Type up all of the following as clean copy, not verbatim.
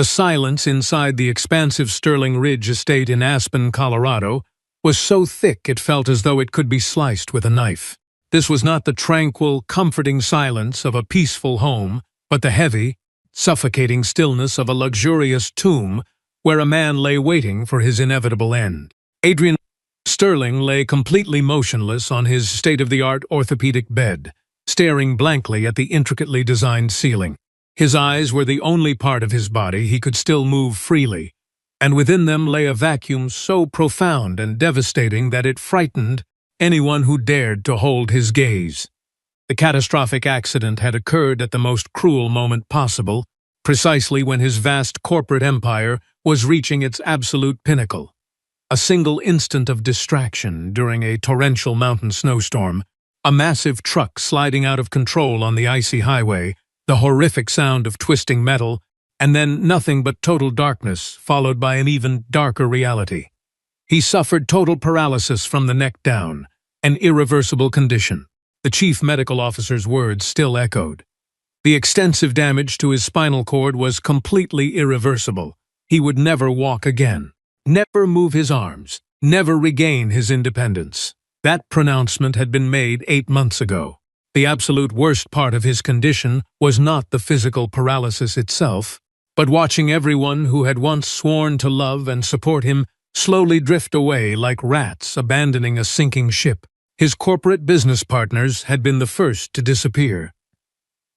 The silence inside the expansive Sterling Ridge estate in Aspen, Colorado, was so thick it felt as though it could be sliced with a knife. This was not the tranquil, comforting silence of a peaceful home, but the heavy, suffocating stillness of a luxurious tomb where a man lay waiting for his inevitable end. Adrian Sterling lay completely motionless on his state-of-the-art orthopedic bed, staring blankly at the intricately designed ceiling. His eyes were the only part of his body he could still move freely, and within them lay a vacuum so profound and devastating that it frightened anyone who dared to hold his gaze. The catastrophic accident had occurred at the most cruel moment possible, precisely when his vast corporate empire was reaching its absolute pinnacle. A single instant of distraction during a torrential mountain snowstorm, a massive truck sliding out of control on the icy highway, the horrific sound of twisting metal, and then nothing but total darkness, followed by an even darker reality. He suffered total paralysis from the neck down, an irreversible condition. The chief medical officer's words still echoed. The extensive damage to his spinal cord was completely irreversible. He would never walk again, never move his arms, never regain his independence. That pronouncement had been made 8 months ago. The absolute worst part of his condition was not the physical paralysis itself, but watching everyone who had once sworn to love and support him slowly drift away like rats abandoning a sinking ship. His corporate business partners had been the first to disappear.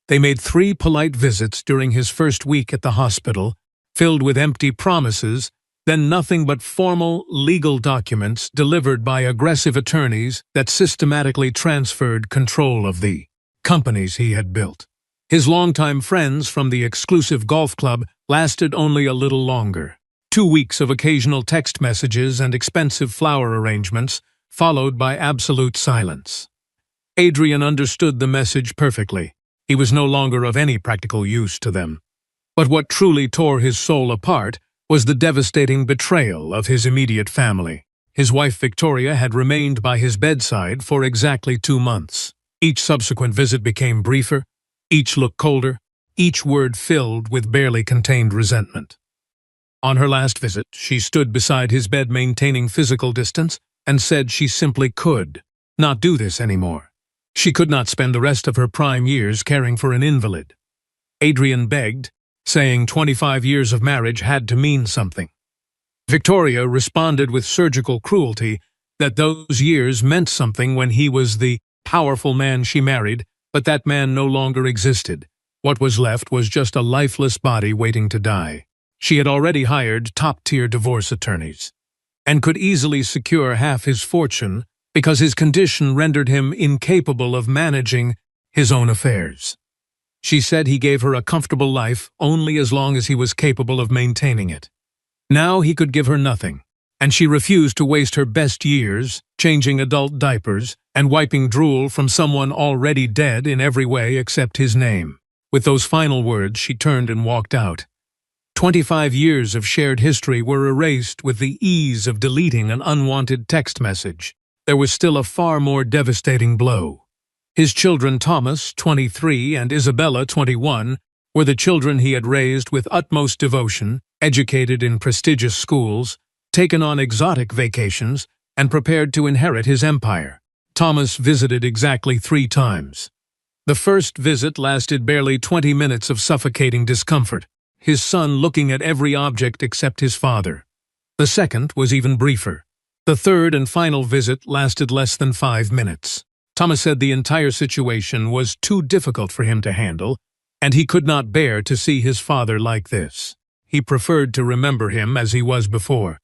They made 3 polite visits during his first week at the hospital, filled with empty promises, then nothing but formal, legal documents delivered by aggressive attorneys that systematically transferred control of the companies he had built. His longtime friends from the exclusive golf club lasted only a little longer. 2 weeks of occasional text messages and expensive flower arrangements, followed by absolute silence. Adrian understood the message perfectly. He was no longer of any practical use to them. But what truly tore his soul apart was the devastating betrayal of his immediate family. His wife Victoria had remained by his bedside for exactly 2 months. Each subsequent visit became briefer, each look colder, each word filled with barely contained resentment. On her last visit, she stood beside his bed maintaining physical distance and said she simply could not do this anymore. She could not spend the rest of her prime years caring for an invalid. Adrian begged, saying 25 years of marriage had to mean something. Victoria responded with surgical cruelty that those years meant something when he was the powerful man she married, but that man no longer existed. What was left was just a lifeless body waiting to die. She had already hired top-tier divorce attorneys, and could easily secure half his fortune because his condition rendered him incapable of managing his own affairs. She said he gave her a comfortable life only as long as he was capable of maintaining it. Now he could give her nothing, and she refused to waste her best years changing adult diapers and wiping drool from someone already dead in every way except his name. With those final words, she turned and walked out. 25 years of shared history were erased with the ease of deleting an unwanted text message. There was still a far more devastating blow. His children Thomas, 23, and Isabella, 21, were the children he had raised with utmost devotion, educated in prestigious schools, taken on exotic vacations, and prepared to inherit his empire. Thomas visited exactly 3 times. The first visit lasted barely 20 minutes of suffocating discomfort, his son looking at every object except his father. The second was even briefer. The third and final visit lasted less than 5 minutes. Thomas said the entire situation was too difficult for him to handle, and he could not bear to see his father like this. He preferred to remember him as he was before.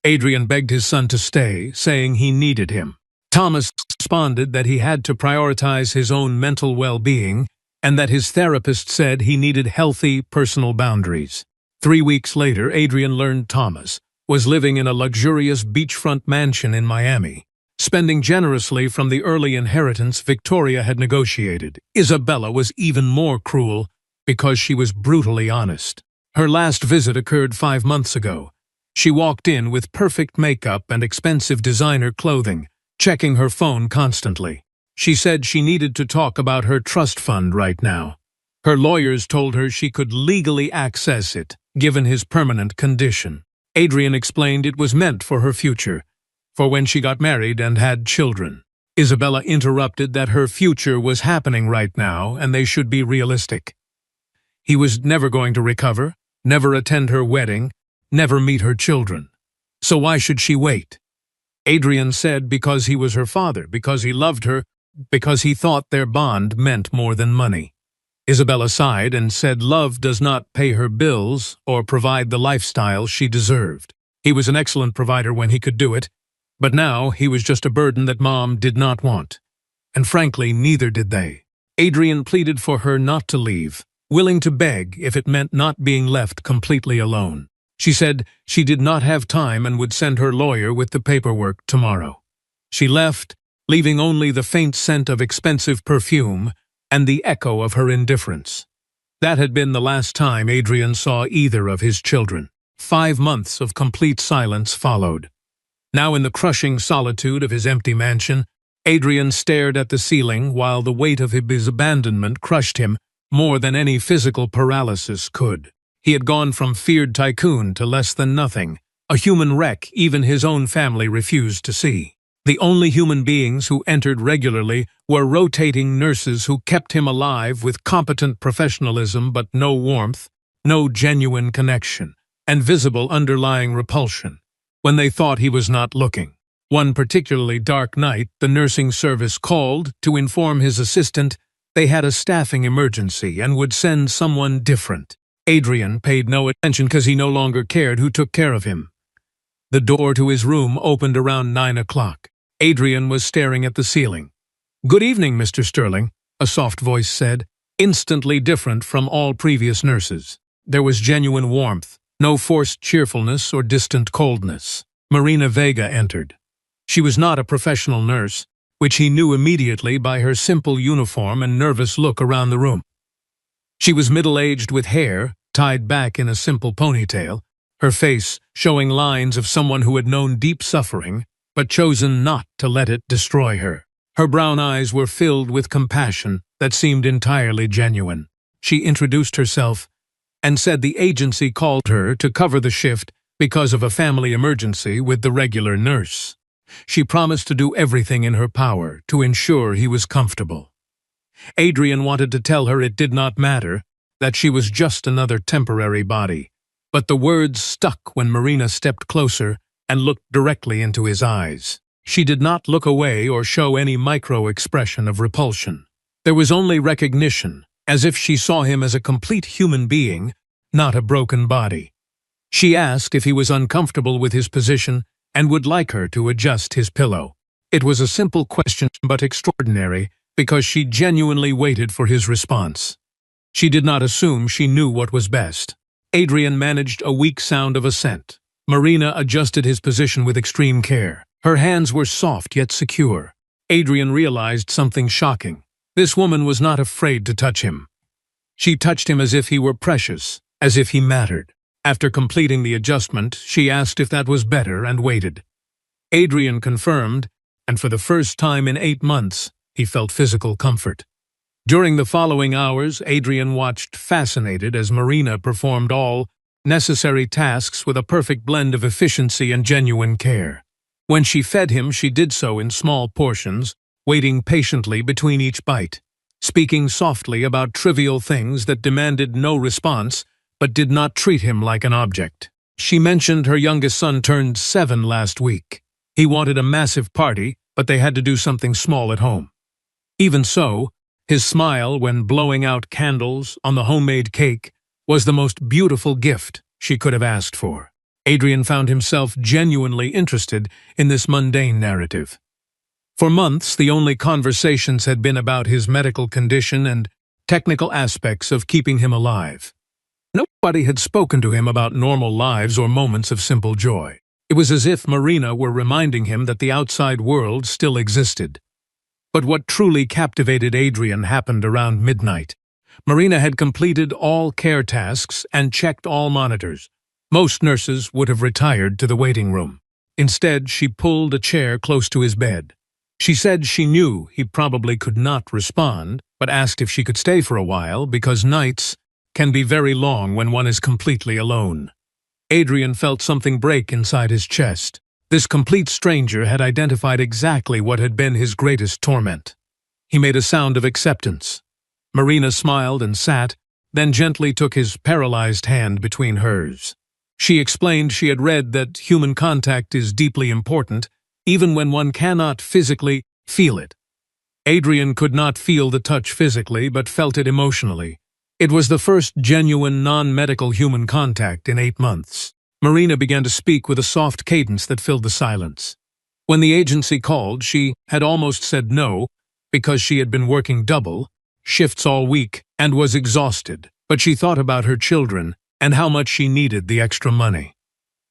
Adrian begged his son to stay, saying he needed him. Thomas responded that he had to prioritize his own mental well-being and that his therapist said he needed healthy personal boundaries. 3 weeks later, Adrian learned Thomas was living in a luxurious beachfront mansion in Miami, spending generously from the early inheritance Victoria had negotiated. Isabella was even more cruel because she was brutally honest. Her last visit occurred 5 months ago. She walked in with perfect makeup and expensive designer clothing, checking her phone constantly. She said she needed to talk about her trust fund right now. Her lawyers told her she could legally access it given his permanent condition. Adrian explained it was meant for her future, for when she got married and had children. Isabella interrupted that her future was happening right now and they should be realistic. He was never going to recover, never attend her wedding, never meet her children. So why should she wait? Adrian said because he was her father, because he loved her, because he thought their bond meant more than money. Isabella sighed and said love does not pay her bills or provide the lifestyle she deserved. He was an excellent provider when he could do it, but now he was just a burden that Mom did not want. And frankly, neither did they. Adrian pleaded for her not to leave, willing to beg if it meant not being left completely alone. She said she did not have time and would send her lawyer with the paperwork tomorrow. She left, leaving only the faint scent of expensive perfume and the echo of her indifference. That had been the last time Adrian saw either of his children. 5 months of complete silence followed. Now in the crushing solitude of his empty mansion, Adrian stared at the ceiling while the weight of his abandonment crushed him more than any physical paralysis could. He had gone from feared tycoon to less than nothing, a human wreck even his own family refused to see. The only human beings who entered regularly were rotating nurses who kept him alive with competent professionalism but no warmth, no genuine connection, and visible underlying repulsion when they thought he was not looking. One particularly dark night, the nursing service called to inform his assistant they had a staffing emergency and would send someone different. Adrian paid no attention because he no longer cared who took care of him. The door to his room opened around 9 o'clock. Adrian was staring at the ceiling. "Good evening, Mr. Sterling," a soft voice said, instantly different from all previous nurses. There was genuine warmth, no forced cheerfulness or distant coldness. Marina Vega entered. She was not a professional nurse, which he knew immediately by her simple uniform and nervous look around the room. She was middle-aged with hair tied back in a simple ponytail, her face showing lines of someone who had known deep suffering but chosen not to let it destroy her. Her brown eyes were filled with compassion that seemed entirely genuine. She introduced herself and said the agency called her to cover the shift because of a family emergency with the regular nurse. She promised to do everything in her power to ensure he was comfortable. Adrian wanted to tell her it did not matter, that she was just another temporary body, but the words stuck when Marina stepped closer and looked directly into his eyes. She did not look away or show any micro-expression of repulsion. There was only recognition, as if she saw him as a complete human being, not a broken body. She asked if he was uncomfortable with his position and would like her to adjust his pillow. It was a simple question but extraordinary because she genuinely waited for his response. She did not assume she knew what was best. Adrian managed a weak sound of assent. Marina adjusted his position with extreme care. Her hands were soft yet secure. Adrian realized something shocking. This woman was not afraid to touch him. She touched him as if he were precious, as if he mattered. After completing the adjustment, she asked if that was better and waited. Adrian confirmed, and for the first time in 8 months, he felt physical comfort. During the following hours, Adrian watched fascinated as Marina performed all necessary tasks with a perfect blend of efficiency and genuine care. When she fed him, she did so in small portions, waiting patiently between each bite, speaking softly about trivial things that demanded no response but did not treat him like an object. She mentioned her youngest son turned 7 last week. He wanted a massive party, but they had to do something small at home. Even so, his smile when blowing out candles on the homemade cake was the most beautiful gift she could have asked for. Adrian found himself genuinely interested in this mundane narrative. For months, the only conversations had been about his medical condition and technical aspects of keeping him alive. Nobody had spoken to him about normal lives or moments of simple joy. It was as if Marina were reminding him that the outside world still existed. But what truly captivated Adrian happened around midnight. Marina had completed all care tasks and checked all monitors. Most nurses would have retired to the waiting room. Instead, she pulled a chair close to his bed. She said she knew he probably could not respond, but asked if she could stay for a while because nights can be very long when one is completely alone. Adrian felt something break inside his chest. This complete stranger had identified exactly what had been his greatest torment. He made a sound of acceptance. Marina smiled and sat, then gently took his paralyzed hand between hers. She explained she had read that human contact is deeply important, even when one cannot physically feel it. Adrian could not feel the touch physically, but felt it emotionally. It was the first genuine non-medical human contact in 8 months. Marina began to speak with a soft cadence that filled the silence. When the agency called, she had almost said no, because she had been working double shifts all week and was exhausted, but she thought about her children and how much she needed the extra money.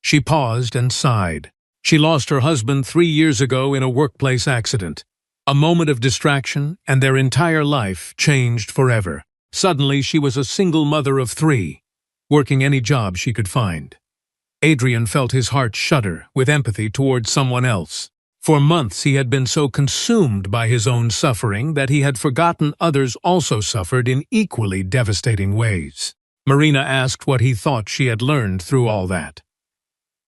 She paused and sighed. She lost her husband 3 years ago in a workplace accident. A moment of distraction, and their entire life changed forever. Suddenly, she was a single mother of 3, working any job she could find. Adrian felt his heart shudder with empathy towards someone else. For months he had been so consumed by his own suffering that he had forgotten others also suffered in equally devastating ways. Marina asked what he thought she had learned through all that.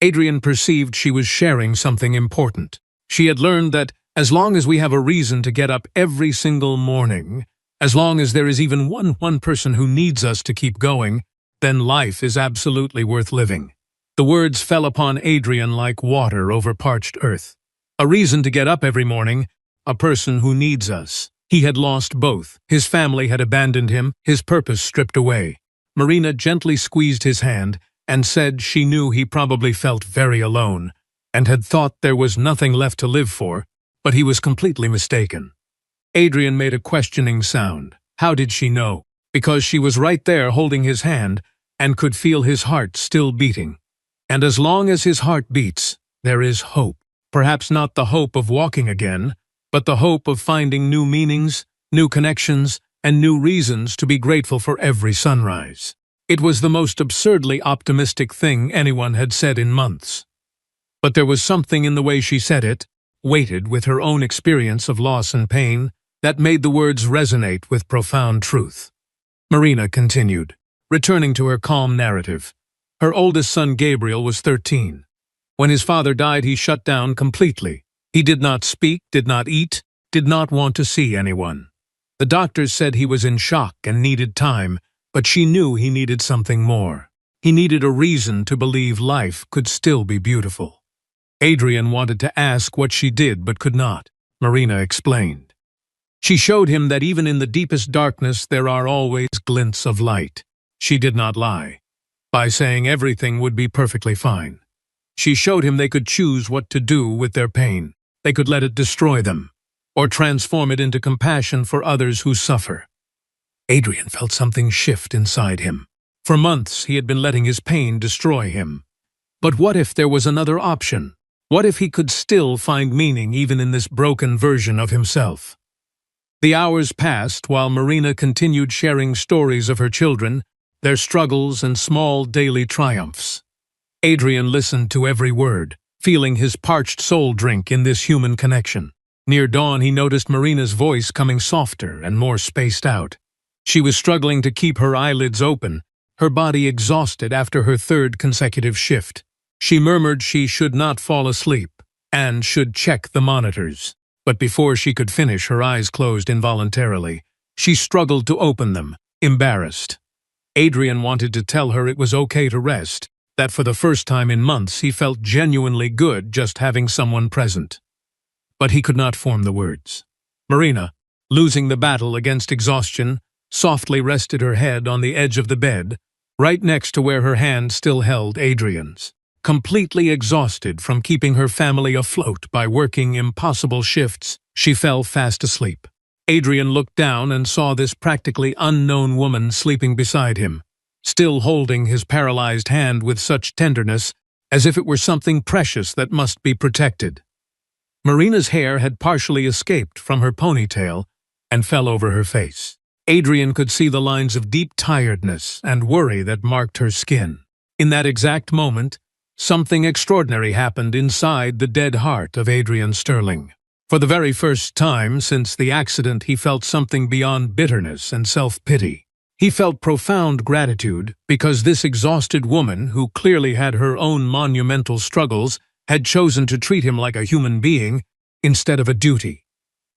Adrian perceived she was sharing something important. She had learned that as long as we have a reason to get up every single morning, as long as there is even one person who needs us to keep going, then life is absolutely worth living. The words fell upon Adrian like water over parched earth. A reason to get up every morning, a person who needs us. He had lost both. His family had abandoned him, his purpose stripped away. Marina gently squeezed his hand and said she knew he probably felt very alone and had thought there was nothing left to live for, but he was completely mistaken. Adrian made a questioning sound. How did she know? Because she was right there holding his hand and could feel his heart still beating. And as long as his heart beats, there is hope. Perhaps not the hope of walking again, but the hope of finding new meanings, new connections, and new reasons to be grateful for every sunrise. It was the most absurdly optimistic thing anyone had said in months. But there was something in the way she said it, weighted with her own experience of loss and pain, that made the words resonate with profound truth. Marina continued, returning to her calm narrative. Her oldest son Gabriel was 13. When his father died, he shut down completely. He did not speak, did not eat, did not want to see anyone. The doctors said he was in shock and needed time, but she knew he needed something more. He needed a reason to believe life could still be beautiful. Adrian wanted to ask what she did but could not. Marina explained. She showed him that even in the deepest darkness there are always glints of light. She did not lie, by saying everything would be perfectly fine. She showed him they could choose what to do with their pain. They could let it destroy them, or transform it into compassion for others who suffer. Adrian felt something shift inside him. For months he had been letting his pain destroy him. But what if there was another option? What if he could still find meaning even in this broken version of himself? The hours passed while Marina continued sharing stories of her children, their struggles and small daily triumphs. Adrian listened to every word, feeling his parched soul drink in this human connection. Near dawn, he noticed Marina's voice coming softer and more spaced out. She was struggling to keep her eyelids open, her body exhausted after her 3rd consecutive shift. She murmured she should not fall asleep and should check the monitors. But before she could finish, her eyes closed involuntarily. She struggled to open them, embarrassed. Adrian wanted to tell her it was okay to rest, that for the first time in months he felt genuinely good just having someone present. But he could not form the words. Marina, losing the battle against exhaustion, softly rested her head on the edge of the bed, right next to where her hand still held Adrian's. Completely exhausted from keeping her family afloat by working impossible shifts, she fell fast asleep. Adrian looked down and saw this practically unknown woman sleeping beside him, still holding his paralyzed hand with such tenderness as if it were something precious that must be protected. Marina's hair had partially escaped from her ponytail and fell over her face. Adrian could see the lines of deep tiredness and worry that marked her skin. In that exact moment, something extraordinary happened inside the dead heart of Adrian Sterling. For the very first time since the accident, he felt something beyond bitterness and self-pity. He felt profound gratitude because this exhausted woman, who clearly had her own monumental struggles, had chosen to treat him like a human being instead of a duty.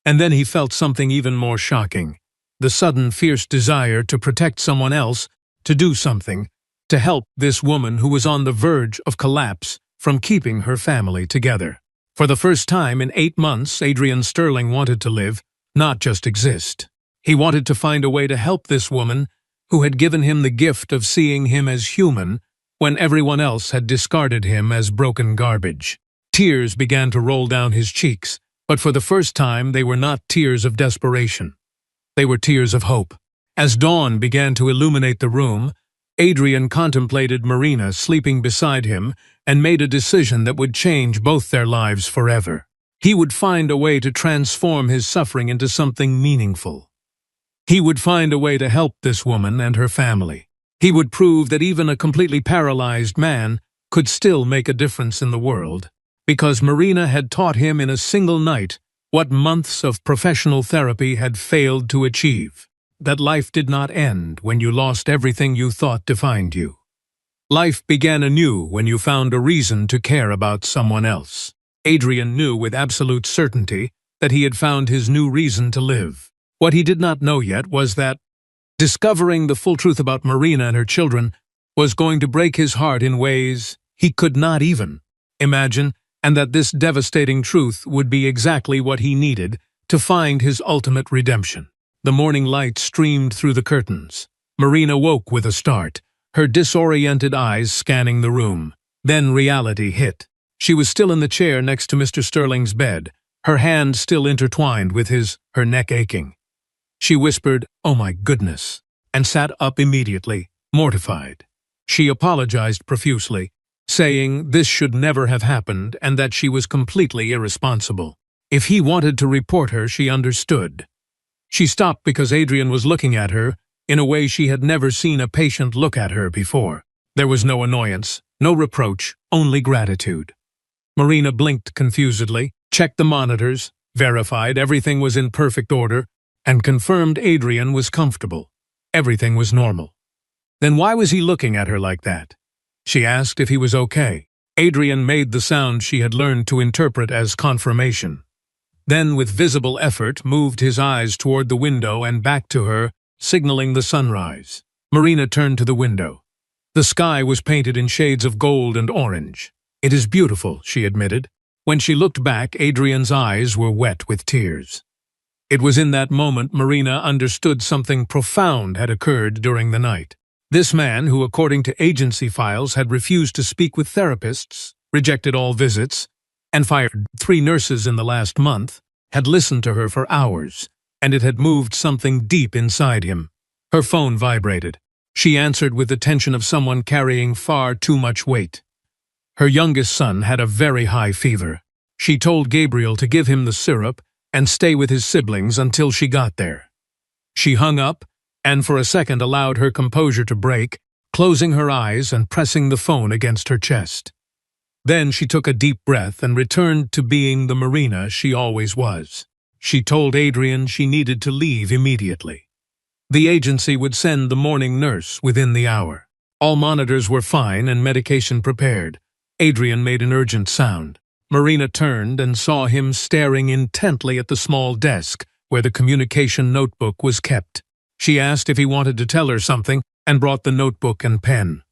And then he felt something even more shocking: the sudden fierce desire to protect someone else, to do something, to help this woman who was on the verge of collapse from keeping her family together. For the first time in 8 months, Adrian Sterling wanted to live, not just exist. He wanted to find a way to help this woman who had given him the gift of seeing him as human when everyone else had discarded him as broken garbage. Tears began to roll down his cheeks, but for the first time they were not tears of desperation. They were tears of hope. As dawn began to illuminate the room, Adrian contemplated Marina sleeping beside him and made a decision that would change both their lives forever. He would find a way to transform his suffering into something meaningful. He would find a way to help this woman and her family. He would prove that even a completely paralyzed man could still make a difference in the world, because Marina had taught him in a single night what months of professional therapy had failed to achieve: that life did not end when you lost everything you thought defined you. Life began anew when you found a reason to care about someone else. Adrian knew with absolute certainty that he had found his new reason to live. What he did not know yet was that discovering the full truth about Marina and her children was going to break his heart in ways he could not even imagine, and that this devastating truth would be exactly what he needed to find his ultimate redemption. The morning light streamed through the curtains. Marina woke with a start, her disoriented eyes scanning the room. Then reality hit. She was still in the chair next to Mr. Sterling's bed, her hand still intertwined with his, her neck aching. She whispered, "Oh my goodness," and sat up immediately, mortified. She apologized profusely, saying this should never have happened and that she was completely irresponsible. If he wanted to report her, she understood. She stopped because Adrian was looking at her in a way she had never seen a patient look at her before. There was no annoyance, no reproach, only gratitude. Marina blinked confusedly, checked the monitors, verified everything was in perfect order, and confirmed Adrian was comfortable. Everything was normal. Then why was he looking at her like that? She asked if he was okay. Adrian made the sound she had learned to interpret as confirmation. Then, with visible effort, moved his eyes toward the window and back to her, signaling the sunrise. Marina turned to the window. The sky was painted in shades of gold and orange. "It is beautiful," she admitted. When she looked back, Adrian's eyes were wet with tears. It was in that moment Marina understood something profound had occurred during the night. This man, who according to agency files had refused to speak with therapists, rejected all visits, and fired 3 nurses in the last month, had listened to her for hours, and it had moved something deep inside him. Her phone vibrated. She answered with the tension of someone carrying far too much weight. Her youngest son had a very high fever. She told Gabriel to give him the syrup and stay with his siblings until she got there. She hung up, and for a second allowed her composure to break, closing her eyes and pressing the phone against her chest. Then she took a deep breath and returned to being the Marina she always was. She told Adrian she needed to leave immediately. The agency would send the morning nurse within the hour. All monitors were fine and medication prepared. Adrian made an urgent sound. Marina turned and saw him staring intently at the small desk where the communication notebook was kept. She asked if he wanted to tell her something and brought the notebook and pen.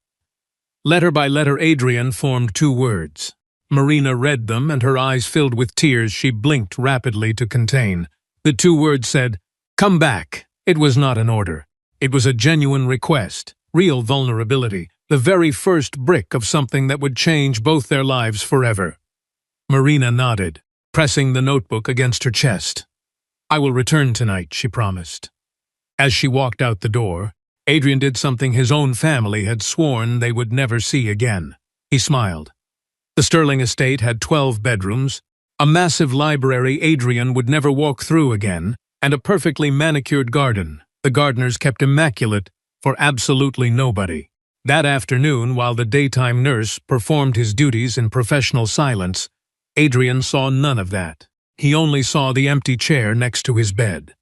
Letter by letter, Adrian formed 2 words. Marina read them, and her eyes filled with tears she blinked rapidly to contain. The 2 words said, "Come back." It was not an order. It was a genuine request, real vulnerability, the very first brick of something that would change both their lives forever. Marina nodded, pressing the notebook against her chest. "I will return tonight," she promised. As she walked out the door, Adrian did something his own family had sworn they would never see again. He smiled. The Sterling estate had 12 bedrooms, a massive library Adrian would never walk through again, and a perfectly manicured garden, the gardeners kept immaculate for absolutely nobody. That afternoon, while the daytime nurse performed his duties in professional silence, Adrian saw none of that. He only saw the empty chair next to his bed.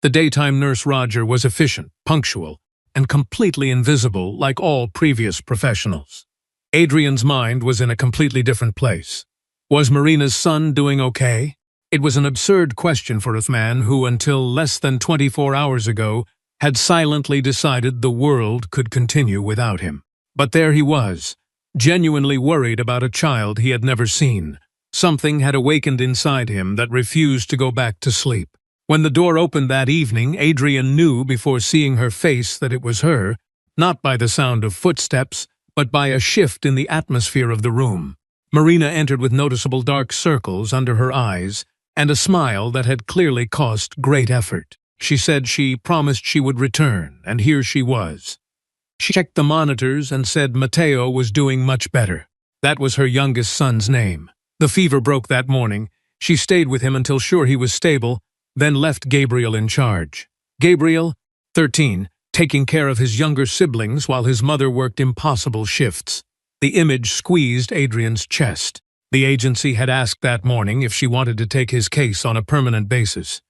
The daytime nurse Roger was efficient, punctual, and completely invisible like all previous professionals. Adrian's mind was in a completely different place. Was Marina's son doing okay? It was an absurd question for a man who, until less than 24 hours ago, had silently decided the world could continue without him. But there he was, genuinely worried about a child he had never seen. Something had awakened inside him that refused to go back to sleep. When the door opened that evening, Adrian knew before seeing her face that it was her, not by the sound of footsteps, but by a shift in the atmosphere of the room. Marina entered with noticeable dark circles under her eyes and a smile that had clearly cost great effort. She said she promised she would return, and here she was. She checked the monitors and said Matteo was doing much better. That was her youngest son's name. The fever broke that morning. She stayed with him until sure he was stable, then left Gabriel in charge. Gabriel, 13, taking care of his younger siblings while his mother worked impossible shifts. The image squeezed Adrian's chest. The agency had asked that morning if she wanted to take his case on a permanent basis.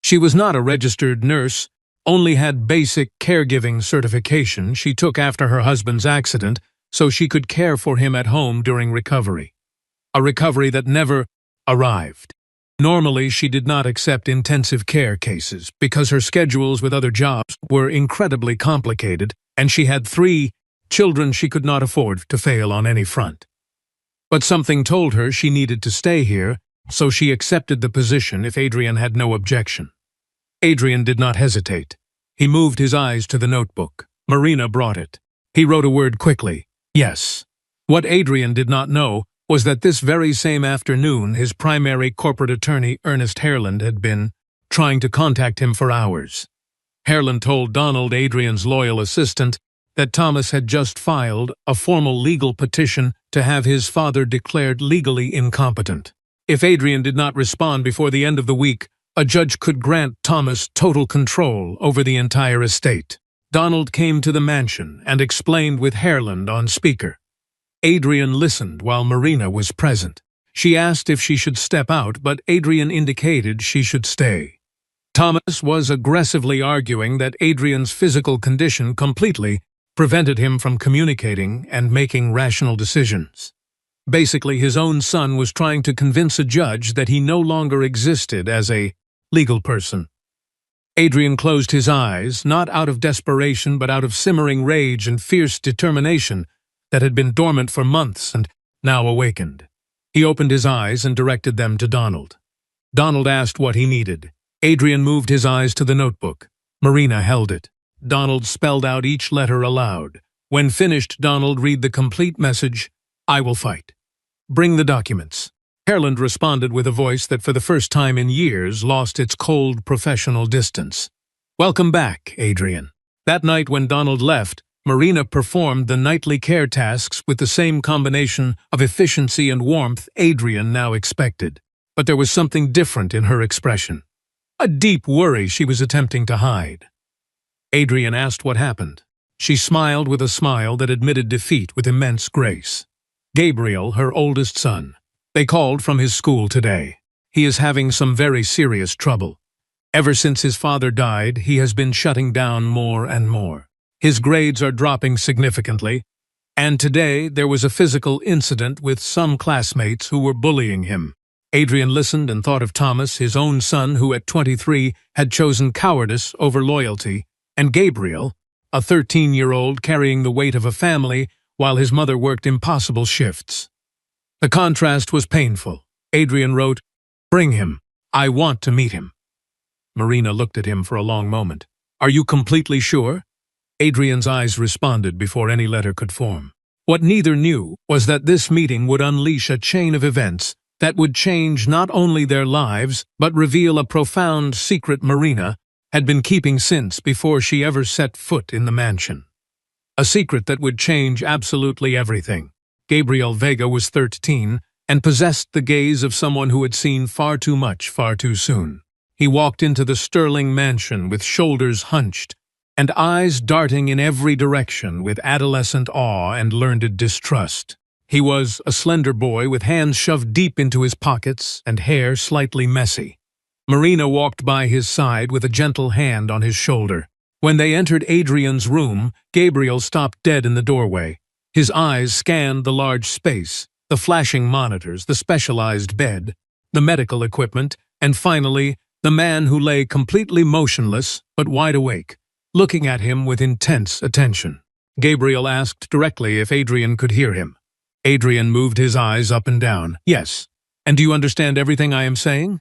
She was not a registered nurse, only had basic caregiving certification she took after her husband's accident so she could care for him at home during recovery. A recovery that never arrived. Normally, she did not accept intensive care cases because her schedules with other jobs were incredibly complicated, and she had 3 children she could not afford to fail on any front. But something told her she needed to stay here, so she accepted the position if Adrian had no objection. Adrian did not hesitate. He moved his eyes to the notebook. Marina brought it. He wrote a word quickly, yes. What Adrian did not know was that this very same afternoon his primary corporate attorney, Ernest Harland, had been trying to contact him for hours. Harland told Donald, Adrian's loyal assistant, that Thomas had just filed a formal legal petition to have his father declared legally incompetent. If Adrian did not respond before the end of the week, a judge could grant Thomas total control over the entire estate. Donald came to the mansion and explained with Harland on speaker. Adrian listened while Marina was present. She asked if she should step out, but Adrian indicated she should stay. Thomas was aggressively arguing that Adrian's physical condition completely prevented him from communicating and making rational decisions. Basically, his own son was trying to convince a judge that he no longer existed as a legal person. Adrian closed his eyes, not out of desperation but out of simmering rage and fierce determination that had been dormant for months and now awakened. He opened his eyes and directed them to Donald. Donald asked what he needed. Adrian moved his eyes to the notebook. Marina held it. Donald spelled out each letter aloud. When finished, Donald read the complete message, "I will fight. Bring the documents." Harland responded with a voice that for the first time in years lost its cold professional distance. "Welcome back, Adrian." That night when Donald left, Marina performed the nightly care tasks with the same combination of efficiency and warmth Adrian now expected. But there was something different in her expression. A deep worry she was attempting to hide. Adrian asked what happened. She smiled with a smile that admitted defeat with immense grace. Gabriel, her oldest son. They called from his school today. He is having some very serious trouble. Ever since his father died, he has been shutting down more and more. His grades are dropping significantly, and today there was a physical incident with some classmates who were bullying him. Adrian listened and thought of Thomas, his own son, who at 23 had chosen cowardice over loyalty, and Gabriel, a 13-year-old carrying the weight of a family while his mother worked impossible shifts. The contrast was painful. Adrian wrote, "Bring him. I want to meet him." Marina looked at him for a long moment. "Are you completely sure?" Adrian's eyes responded before any letter could form. What neither knew was that this meeting would unleash a chain of events that would change not only their lives, but reveal a profound secret Marina had been keeping since before she ever set foot in the mansion. A secret that would change absolutely everything. Gabriel Vega was 13 and possessed the gaze of someone who had seen far too much far too soon. He walked into the sterling mansion with shoulders hunched and eyes darting in every direction with adolescent awe and learned distrust. He was a slender boy with hands shoved deep into his pockets and hair slightly messy. Marina walked by his side with a gentle hand on his shoulder. When they entered Adrian's room, Gabriel stopped dead in the doorway. His eyes scanned the large space, the flashing monitors, the specialized bed, the medical equipment, and finally, the man who lay completely motionless but wide awake, looking at him with intense attention. Gabriel asked directly if Adrian could hear him. Adrian moved his eyes up and down. Yes. And do you understand everything I am saying?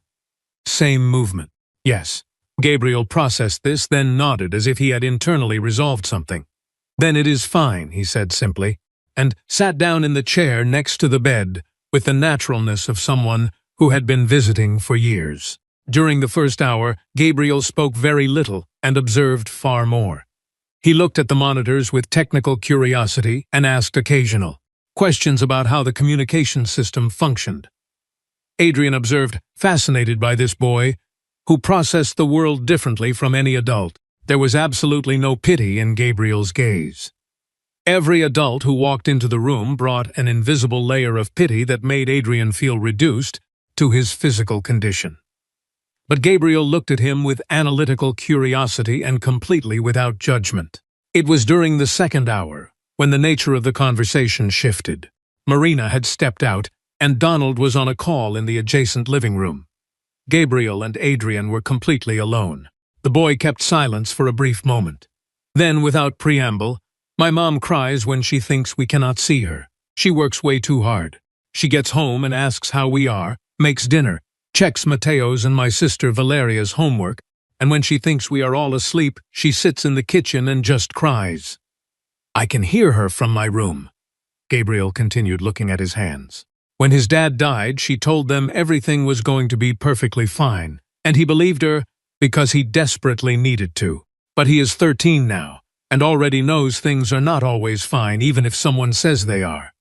Same movement. Yes. Gabriel processed this, then nodded as if he had internally resolved something. Then it is fine, he said simply, and sat down in the chair next to the bed with the naturalness of someone who had been visiting for years. During the first hour, Gabriel spoke very little and observed far more. He looked at the monitors with technical curiosity and asked occasional questions about how the communication system functioned. Adrian observed, fascinated by this boy, who processed the world differently from any adult. There was absolutely no pity in Gabriel's gaze. Every adult who walked into the room brought an invisible layer of pity that made Adrian feel reduced to his physical condition. But Gabriel looked at him with analytical curiosity and completely without judgment. It was during the second hour, when the nature of the conversation shifted. Marina had stepped out, and Donald was on a call in the adjacent living room. Gabriel and Adrian were completely alone. The boy kept silence for a brief moment. Then, without preamble, "My mom cries when she thinks we cannot see her. She works way too hard. She gets home and asks how we are, makes dinner, checks Mateo's and my sister Valeria's homework, and when she thinks we are all asleep, she sits in the kitchen and just cries. I can hear her from my room." Gabriel continued, looking at his hands. When his dad died, she told them everything was going to be perfectly fine, and he believed her because he desperately needed to. But he is 13 now, and already knows things are not always fine, even if someone says they are.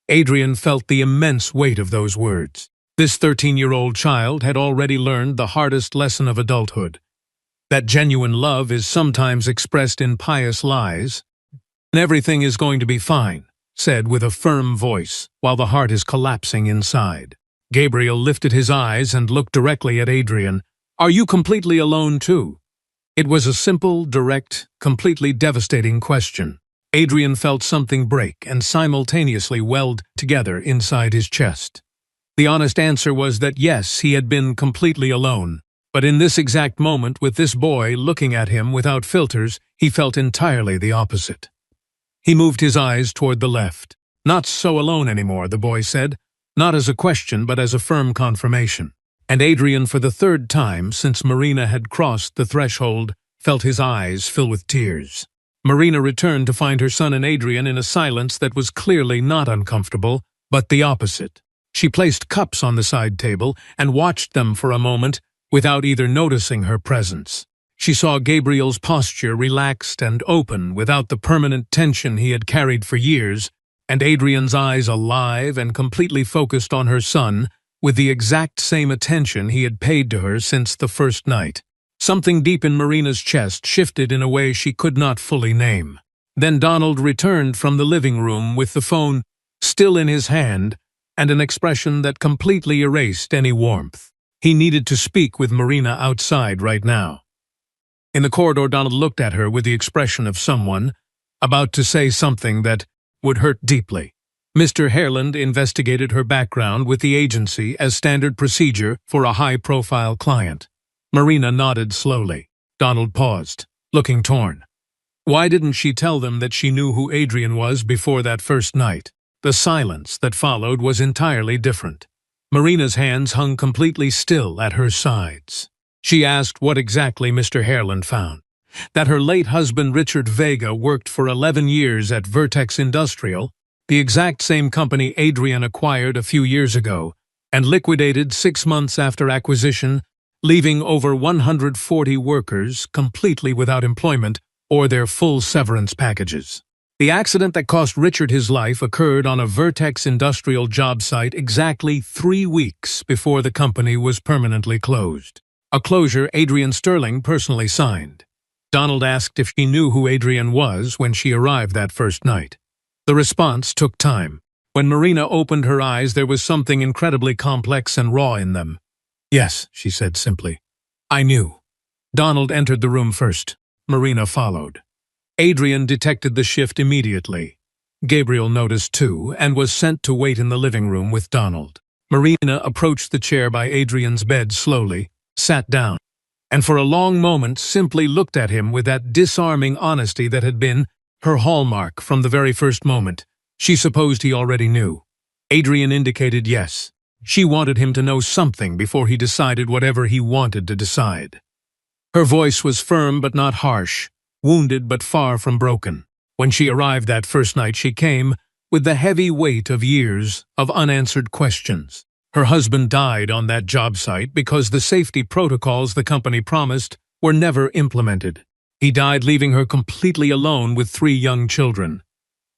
Adrian felt the immense weight of those words. This 13-year-old child had already learned the hardest lesson of adulthood, that genuine love is sometimes expressed in pious lies, and everything is going to be fine, said with a firm voice, while the heart is collapsing inside. Gabriel lifted his eyes and looked directly at Adrian. "Are you completely alone too?" It was a simple, direct, completely devastating question. Adrian felt something break and simultaneously weld together inside his chest. The honest answer was that yes, he had been completely alone. But in this exact moment, with this boy looking at him without filters, he felt entirely the opposite. He moved his eyes toward the left. "Not so alone anymore," the boy said, not as a question but as a firm confirmation. And Adrian, for the third time since Marina had crossed the threshold, felt his eyes fill with tears. Marina returned to find her son and Adrian in a silence that was clearly not uncomfortable, but the opposite. She placed cups on the side table and watched them for a moment without either noticing her presence. She saw Gabriel's posture relaxed and open without the permanent tension he had carried for years, and Adrian's eyes alive and completely focused on her son with the exact same attention he had paid to her since the first night. Something deep in Marina's chest shifted in a way she could not fully name. Then Donald returned from the living room with the phone still in his hand and an expression that completely erased any warmth. He needed to speak with Marina outside right now. In the corridor, Donald looked at her with the expression of someone about to say something that would hurt deeply. Mr. Hareland investigated her background with the agency as standard procedure for a high-profile client. Marina nodded slowly. Donald paused, looking torn. Why didn't she tell them that she knew who Adrian was before that first night? The silence that followed was entirely different. Marina's hands hung completely still at her sides. She asked what exactly Mr. Hareland found. That her late husband Richard Vega worked for 11 years at Vertex Industrial, the exact same company Adrian acquired a few years ago, and liquidated 6 months after acquisition, leaving over 140 workers completely without employment or their full severance packages. The accident that cost Richard his life occurred on a Vertex Industrial job site exactly 3 weeks before the company was permanently closed. A closure Adrian Sterling personally signed. Donald asked if she knew who Adrian was when she arrived that first night. The response took time. When Marina opened her eyes, there was something incredibly complex and raw in them. "Yes," she said simply. "I knew." Donald entered the room first. Marina followed. Adrian detected the shift immediately. Gabriel noticed too, and was sent to wait in the living room with Donald. Marina approached the chair by Adrian's bed slowly, sat down, and for a long moment simply looked at him with that disarming honesty that had been her hallmark from the very first moment. She supposed he already knew. Adrian indicated yes. She wanted him to know something before he decided whatever he wanted to decide. Her voice was firm but not harsh, wounded but far from broken. When she arrived that first night, she came with the heavy weight of years of unanswered questions. Her husband died on that job site because the safety protocols the company promised were never implemented. He died leaving her completely alone with 3 young children.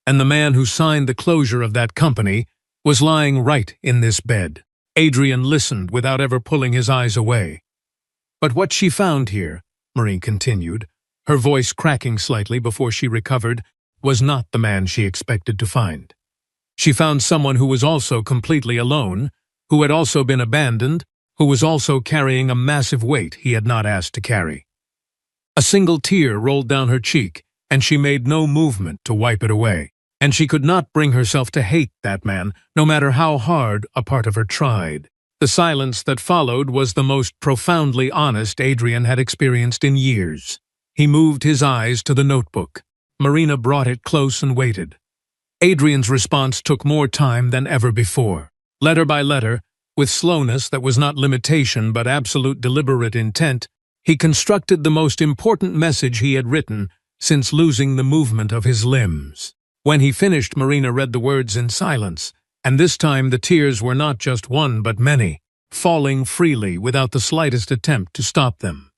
And the man who signed the closure of that company was lying right in this bed. Adrian listened without ever pulling his eyes away. But what she found here, Marie continued, her voice cracking slightly before she recovered, was not the man she expected to find. She found someone who was also completely alone, who had also been abandoned, who was also carrying a massive weight he had not asked to carry. A single tear rolled down her cheek, and she made no movement to wipe it away. And she could not bring herself to hate that man, no matter how hard a part of her tried. The silence that followed was the most profoundly honest Adrian had experienced in years. He moved his eyes to the notebook. Marina brought it close and waited. Adrian's response took more time than ever before. Letter by letter, with slowness that was not limitation but absolute deliberate intent, he constructed the most important message he had written since losing the movement of his limbs. When he finished, Marina read the words in silence, and this time the tears were not just one but many, falling freely without the slightest attempt to stop them.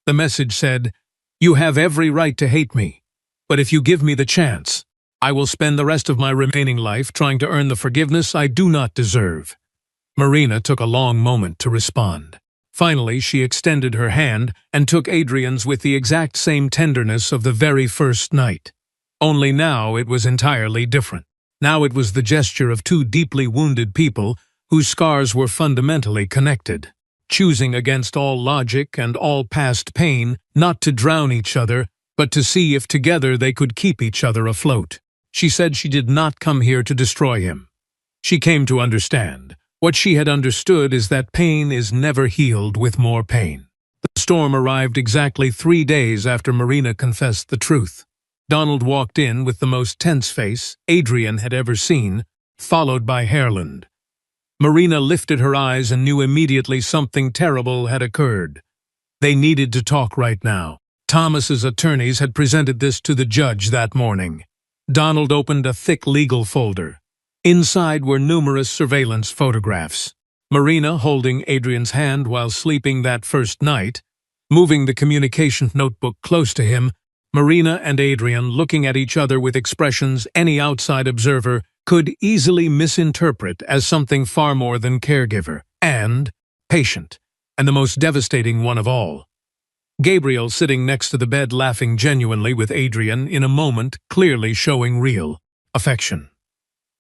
The message said, "You have every right to hate me, but if you give me the chance, I will spend the rest of my remaining life trying to earn the forgiveness I do not deserve." Marina took a long moment to respond. Finally, she extended her hand and took Adrian's with the exact same tenderness of the very first night. Only now it was entirely different. Now it was the gesture of 2 deeply wounded people whose scars were fundamentally connected, choosing against all logic and all past pain not to drown each other, but to see if together they could keep each other afloat. She said she did not come here to destroy him. She came to understand. What she had understood is that pain is never healed with more pain. The storm arrived exactly 3 days after Marina confessed the truth. Donald walked in with the most tense face Adrian had ever seen, followed by Harland. Marina lifted her eyes and knew immediately something terrible had occurred. They needed to talk right now. Thomas's attorneys had presented this to the judge that morning. Donald opened a thick legal folder. Inside were numerous surveillance photographs. Marina holding Adrian's hand while sleeping that first night, moving the communication notebook close to him, Marina and Adrian looking at each other with expressions any outside observer could easily misinterpret as something far more than caregiver and patient, and the most devastating one of all. Gabriel sitting next to the bed laughing genuinely with Adrian in a moment clearly showing real affection.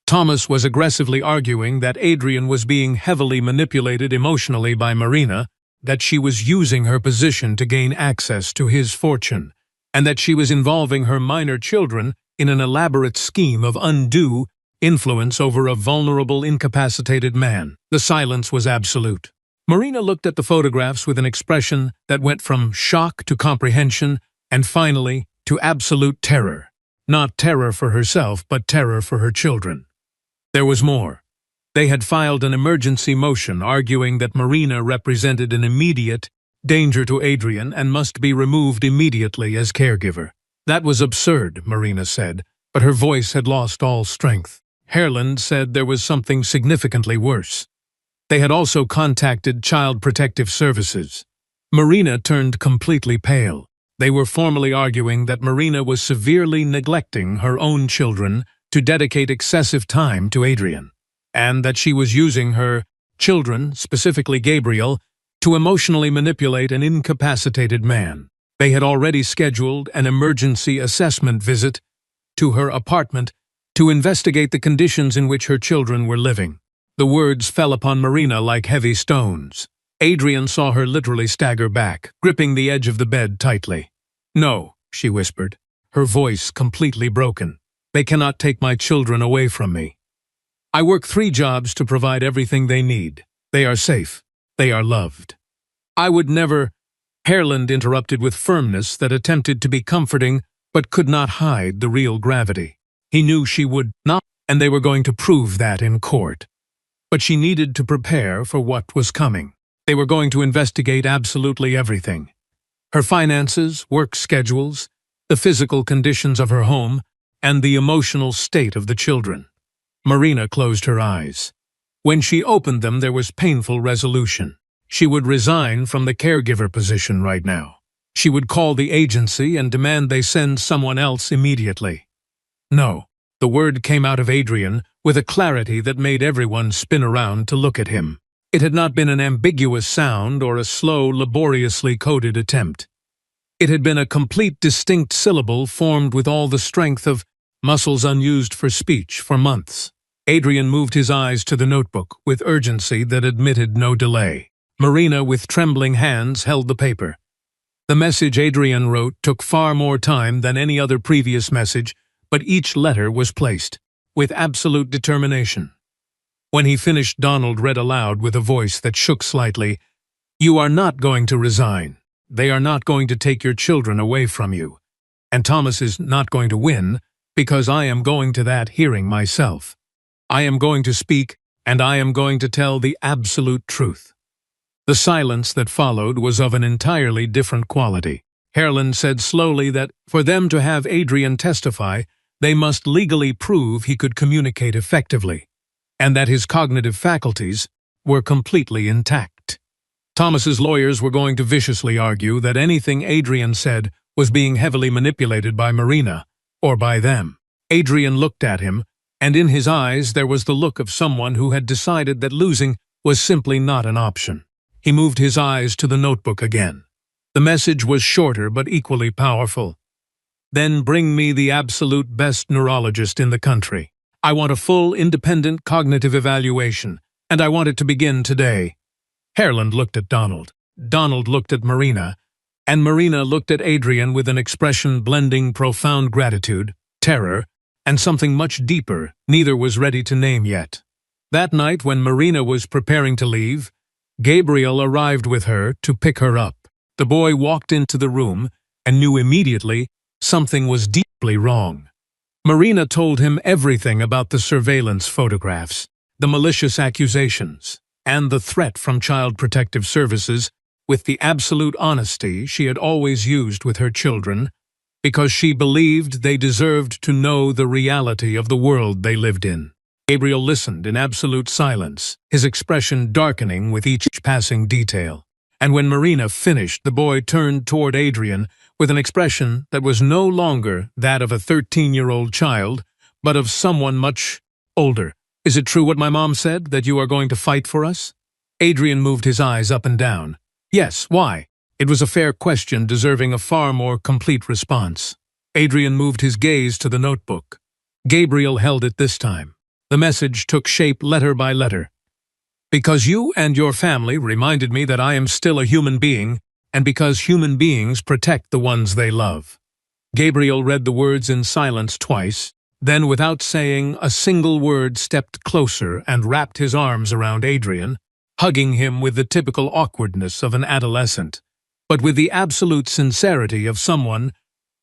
Thomas was aggressively arguing that Adrian was being heavily manipulated emotionally by Marina, that she was using her position to gain access to his fortune, and that she was involving her minor children in an elaborate scheme of undue influence over a vulnerable, incapacitated man. The silence was absolute. Marina looked at the photographs with an expression that went from shock to comprehension and finally to absolute terror. Not terror for herself, but terror for her children. There was more. They had filed an emergency motion arguing that Marina represented an immediate danger to Adrian and must be removed immediately as caregiver. That was absurd, Marina said, but her voice had lost all strength. Harland said there was something significantly worse. They had also contacted Child Protective Services. Marina turned completely pale. They were formally arguing that Marina was severely neglecting her own children to dedicate excessive time to Adrian, and that she was using her children, specifically Gabriel, to emotionally manipulate an incapacitated man. They had already scheduled an emergency assessment visit to her apartment to investigate the conditions in which her children were living. The words fell upon Marina like heavy stones. Adrian saw her literally stagger back, gripping the edge of the bed tightly. "No," she whispered, her voice completely broken. "They cannot take my children away from me. I work 3 jobs to provide everything they need. They are safe. They are loved. I would never—" Harland interrupted with firmness that attempted to be comforting but could not hide the real gravity. He knew she would not, and they were going to prove that in court. But she needed to prepare for what was coming. They were going to investigate absolutely everything. Her finances, work schedules, the physical conditions of her home, and the emotional state of the children. Marina closed her eyes. When she opened them, there was painful resolution. She would resign from the caregiver position right now. She would call the agency and demand they send someone else immediately. No, the word came out of Adrian with a clarity that made everyone spin around to look at him. It had not been an ambiguous sound or a slow, laboriously coded attempt. It had been a complete, distinct syllable formed with all the strength of muscles unused for speech for months. Adrian moved his eyes to the notebook with urgency that admitted no delay. Marina, with trembling hands, held the paper. The message Adrian wrote took far more time than any other previous message, but each letter was placed with absolute determination. When he finished, Donald read aloud with a voice that shook slightly, "You are not going to resign. They are not going to take your children away from you. And Thomas is not going to win, because I am going to that hearing myself. I am going to speak, and I am going to tell the absolute truth." The silence that followed was of an entirely different quality. Harland said slowly that for them to have Adrian testify, they must legally prove he could communicate effectively, and that his cognitive faculties were completely intact. Thomas's lawyers were going to viciously argue that anything Adrian said was being heavily manipulated by Marina, or by them. Adrian looked at him, and in his eyes there was the look of someone who had decided that losing was simply not an option. He moved his eyes to the notebook again. The message was shorter but equally powerful. "Then bring me the absolute best neurologist in the country. I want a full, independent cognitive evaluation, and I want it to begin today." Harland looked at Donald. Donald looked at Marina, and Marina looked at Adrian with an expression blending profound gratitude, terror, and something much deeper neither was ready to name yet. That night, when Marina was preparing to leave, Gabriel arrived with her to pick her up. The boy walked into the room and knew immediately something was deeply wrong. Marina told him everything about the surveillance photographs, the malicious accusations, and the threat from Child Protective Services with the absolute honesty she had always used with her children, because she believed they deserved to know the reality of the world they lived in. Gabriel listened in absolute silence, his expression darkening with each passing detail. And when Marina finished, the boy turned toward Adrian with an expression that was no longer that of a 13-year-old child, but of someone much older. "Is it true what my mom said, that you are going to fight for us?" Adrian moved his eyes up and down. "Yes, why?" It was a fair question deserving a far more complete response. Adrian moved his gaze to the notebook. Gabriel held it this time. The message took shape letter by letter. "Because you and your family reminded me that I am still a human being, and because human beings protect the ones they love." Gabriel read the words in silence twice, then without saying a single word stepped closer and wrapped his arms around Adrian, hugging him with the typical awkwardness of an adolescent, but with the absolute sincerity of someone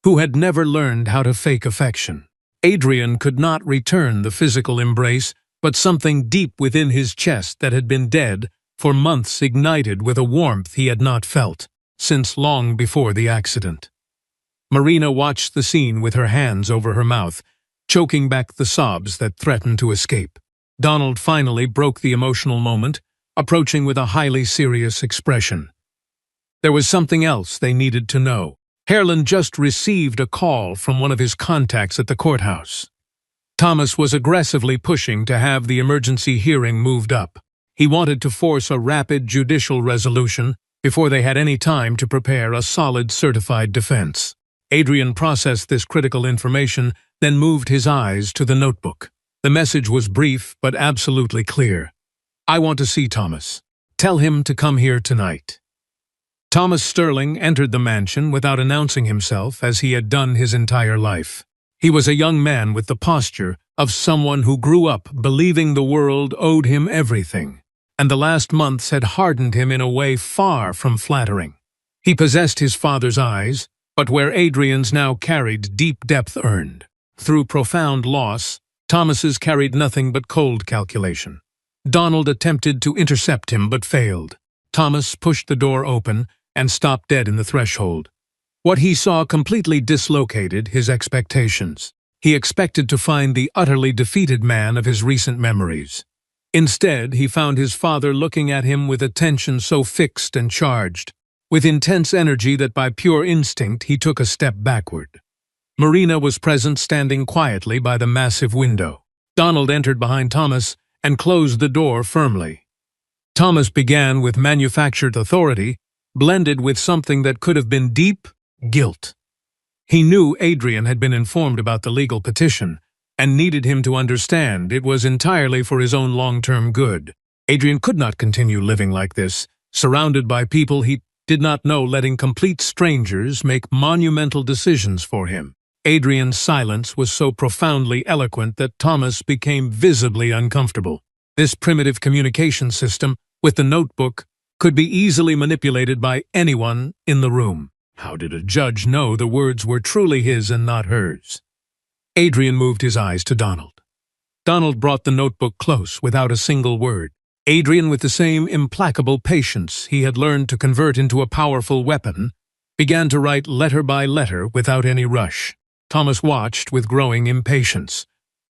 who had never learned how to fake affection. Adrian could not return the physical embrace, but something deep within his chest that had been dead for months ignited with a warmth he had not felt since long before the accident. Marina watched the scene with her hands over her mouth, choking back the sobs that threatened to escape. Donald finally broke the emotional moment, approaching with a highly serious expression. There was something else they needed to know. Harland just received a call from one of his contacts at the courthouse. Thomas was aggressively pushing to have the emergency hearing moved up. He wanted to force a rapid judicial resolution before they had any time to prepare a solid certified defense. Adrian processed this critical information, then moved his eyes to the notebook. The message was brief but absolutely clear. "I want to see Thomas. Tell him to come here tonight." Thomas Sterling entered the mansion without announcing himself as he had done his entire life. He was a young man with the posture of someone who grew up believing the world owed him everything, and the last months had hardened him in a way far from flattering. He possessed his father's eyes, but where Adrian's now carried deep depth earned. Through profound loss, Thomas's carried nothing but cold calculation. Donald attempted to intercept him but failed. Thomas pushed the door open and stopped dead in the threshold. What he saw completely dislocated his expectations. He expected to find the utterly defeated man of his recent memories. Instead, he found his father looking at him with attention so fixed and charged, with intense energy that by pure instinct he took a step backward. Marina was present, standing quietly by the massive window. Donald entered behind Thomas and closed the door firmly. Thomas began with manufactured authority, blended with something that could have been deep guilt. He knew Adrian had been informed about the legal petition and needed him to understand it was entirely for his own long-term good. Adrian could not continue living like this, surrounded by people he did not know, letting complete strangers make monumental decisions for him. Adrian's silence was so profoundly eloquent that Thomas became visibly uncomfortable. This primitive communication system, with the notebook, could be easily manipulated by anyone in the room. How did a judge know the words were truly his and not hers? Adrian moved his eyes to Donald. Donald brought the notebook close without a single word. Adrian, with the same implacable patience he had learned to convert into a powerful weapon, began to write letter by letter without any rush. Thomas watched with growing impatience.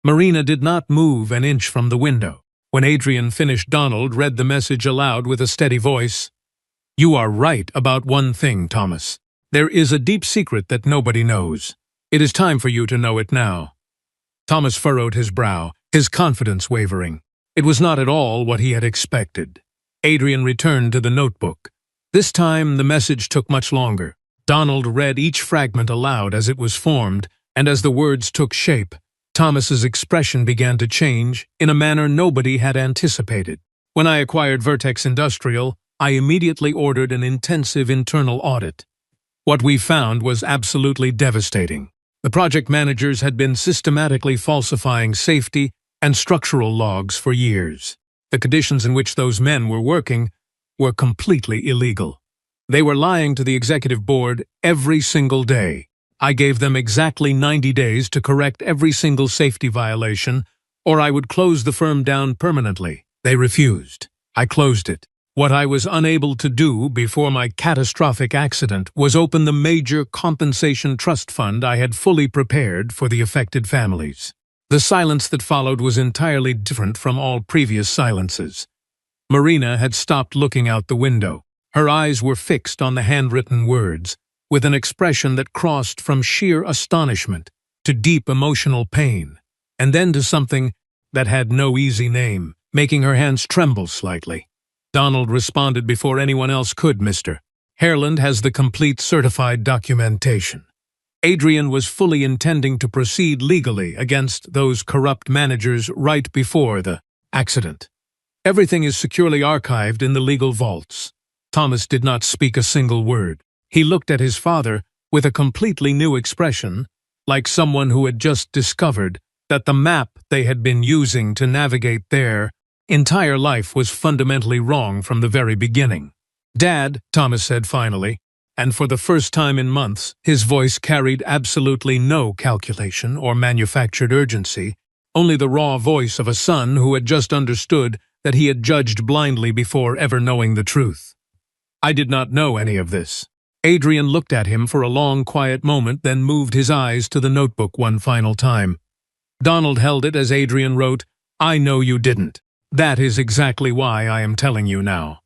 Marina did not move an inch from the window. When Adrian finished, Donald read the message aloud with a steady voice. "You are right about one thing, Thomas. There is a deep secret that nobody knows. It is time for you to know it now." Thomas furrowed his brow, his confidence wavering. It was not at all what he had expected. Adrian returned to the notebook. This time the message took much longer. Donald read each fragment aloud as it was formed, and as the words took shape, Thomas's expression began to change in a manner nobody had anticipated. "When I acquired Vertex Industrial, I immediately ordered an intensive internal audit. What we found was absolutely devastating. The project managers had been systematically falsifying safety and structural logs for years. The conditions in which those men were working were completely illegal. They were lying to the executive board every single day. I gave them exactly 90 days to correct every single safety violation, or I would close the firm down permanently. They refused. I closed it. What I was unable to do before my catastrophic accident was open the major compensation trust fund I had fully prepared for the affected families." The silence that followed was entirely different from all previous silences. Marina had stopped looking out the window. Her eyes were fixed on the handwritten words, with an expression that crossed from sheer astonishment to deep emotional pain, and then to something that had no easy name, making her hands tremble slightly. Donald responded before anyone else could. "Mr. Harland has the complete certified documentation. Adrian was fully intending to proceed legally against those corrupt managers right before the accident. Everything is securely archived in the legal vaults." Thomas did not speak a single word. He looked at his father with a completely new expression, like someone who had just discovered that the map they had been using to navigate their entire life was fundamentally wrong from the very beginning. "Dad," Thomas said finally, and for the first time in months, his voice carried absolutely no calculation or manufactured urgency, only the raw voice of a son who had just understood that he had judged blindly before ever knowing the truth. "I did not know any of this." Adrian looked at him for a long, quiet moment, then moved his eyes to the notebook one final time. Donald held it as Adrian wrote, "I know you didn't. That is exactly why I am telling you now."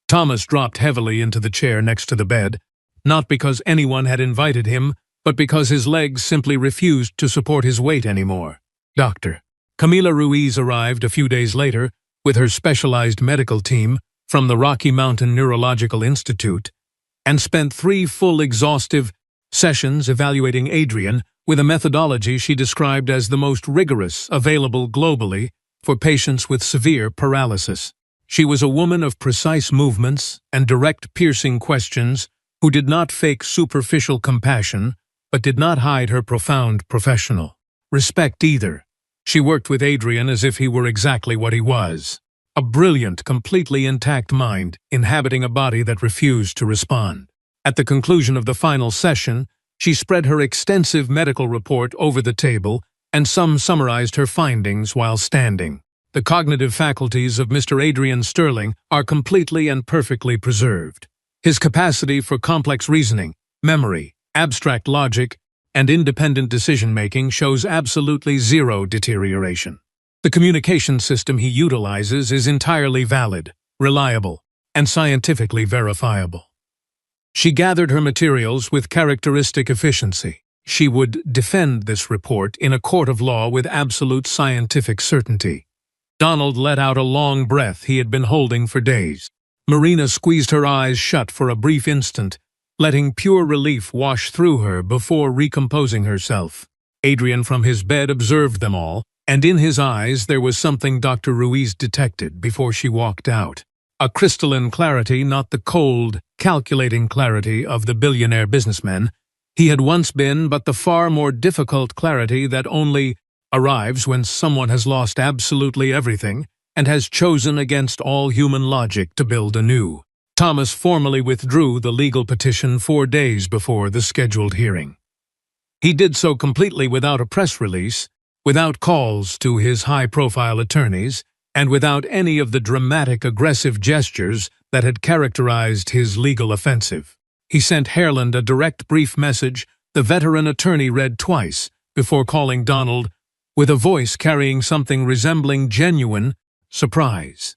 Thomas dropped heavily into the chair next to the bed, not because anyone had invited him, but because his legs simply refused to support his weight anymore. Dr. Camila Ruiz arrived a few days later with her specialized medical team from the Rocky Mountain Neurological Institute and spent 3 full exhaustive sessions evaluating Adrian with a methodology she described as the most rigorous available globally for patients with severe paralysis. She was a woman of precise movements and direct, piercing questions who did not fake superficial compassion, but did not hide her profound professional respect either. She worked with Adrian as if he were exactly what he was, a brilliant, completely intact mind inhabiting a body that refused to respond. At the conclusion of the final session, she spread her extensive medical report over the table, and some summarized her findings while standing. The cognitive faculties of Mr. Adrian Sterling are completely and perfectly preserved. His capacity for complex reasoning, memory, abstract logic, and independent decision-making shows absolutely zero deterioration. The communication system he utilizes is entirely valid, reliable, and scientifically verifiable. She gathered her materials with characteristic efficiency. She would defend this report in a court of law with absolute scientific certainty. Donald let out a long breath he had been holding for days. Marina squeezed her eyes shut for a brief instant, letting pure relief wash through her before recomposing herself. Adrian from his bed observed them all, and in his eyes there was something Dr. Ruiz detected before she walked out. A crystalline clarity, not the cold, calculating clarity of the billionaire businessman he had once been, but the far more difficult clarity that only arrives when someone has lost absolutely everything and has chosen against all human logic to build anew. Thomas formally withdrew the legal petition 4 days before the scheduled hearing. He did so completely without a press release, without calls to his high-profile attorneys, and without any of the dramatic, aggressive gestures that had characterized his legal offensive. He sent Harland a direct, brief message the veteran attorney read twice before calling Donald with a voice carrying something resembling genuine surprise.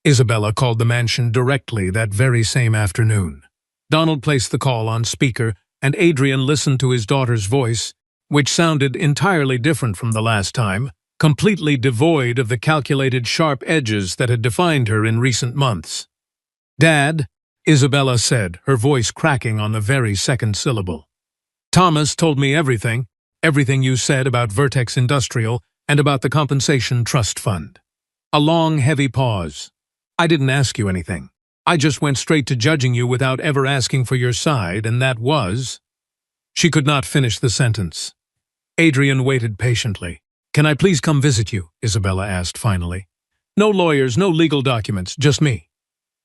Isabella called the mansion directly that very same afternoon. Donald placed the call on speaker, and Adrian listened to his daughter's voice, which sounded entirely different from the last time, completely devoid of the calculated sharp edges that had defined her in recent months. "Dad," Isabella said, her voice cracking on the very second syllable. "Thomas told me everything you said about Vertex Industrial and about the Compensation Trust Fund." A long, heavy pause. "I didn't ask you anything. I just went straight to judging you without ever asking for your side, and that was—" She could not finish the sentence. Adrian waited patiently. "Can I please come visit you?" Isabella asked finally. "No lawyers, no legal documents, just me."